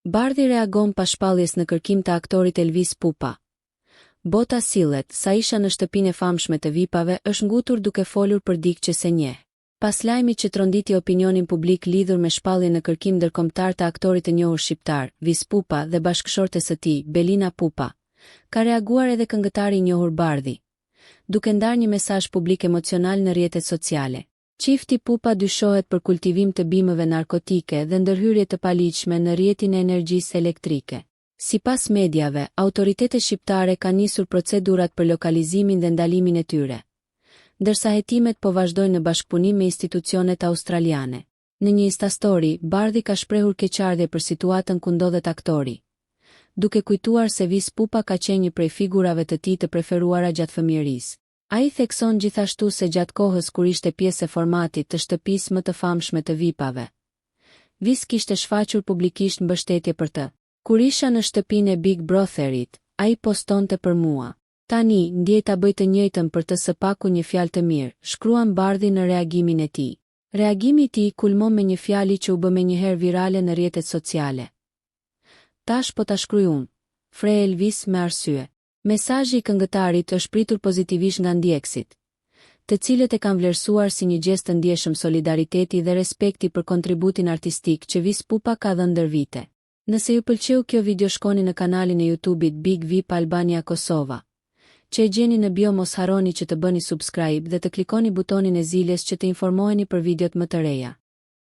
Bardhi reagon pas shpalljes në kërkim të aktorit Elvis Pupa. Bota sillet, sa isha në shtëpinë e famshme të VIP-ave është ngutur duke folur për dikë që se njeh. Pas lajmit që tronditi opinionin publik lidhur me shpalljen në kërkim ndërkombëtar të aktorit të njohur shqiptar, Vis Pupa dhe bashkëshortes së tij, Belina Pupa, ka reaguar edhe këngëtari i njohur Bardhi, duke ndarë një mesazh publik emocional në rrjetet sociale. Çifti Pupa dyshohet për kultivim të bimëve narkotike dhe ndërhyrje të paligjshme në rrjetin e energjisë elektrike. Sipas mediave, autoritetet shqiptare kanë nisur procedurat për lokalizimin dhe ndalimin e tyre, ndërsa hetimet po vazhdojnë në bashkëpunim me institucionet australiane. Në një Instastory, Bardhi ka shprehur keqardhje për situatën ku ndodhet aktori, duke kujtuar se Vis Pupa ka qenë një prej figurave të tij të preferuara gjatë fëmijërisë. Ai thekson gjithashtu se gjatë kohës kur ishte pjesë e formatit të shtëpisë më të famshme të VIP-ave, Vis kishte shfaqur publikisht mbështetje për të. Kur isha në shtëpinë e Big Brotherit, ai postonte për mua. Tani, ndjej ta bëj të njëjtën për të së paku një fjalë të mirë, shkruan Bardhi në reagimin e tij. Reagimi i tij kulmon me një fjalë që u bë menjëherë virale në rrjetet sociale. Tash po ta shkruaj unë, Fre Elvis me arsye. Mesazhi i këngëtarit është pritur pozitivisht nga ndjekësit, të cilët e kanë vlerësuar si një gest të ndjeshëm solidariteti dhe respekti për kontributin artistik që Vis Pupa ka dhënë ndër vite. Nëse ju pëlqeu kjo video, shkoni në kanalin e YouTube-it Big VIP Albania Kosova, që e gjeni në bio. Mos harroni që të bëni subscribe dhe të klikoni butonin e ziljes që të informoheni për videot më të reja.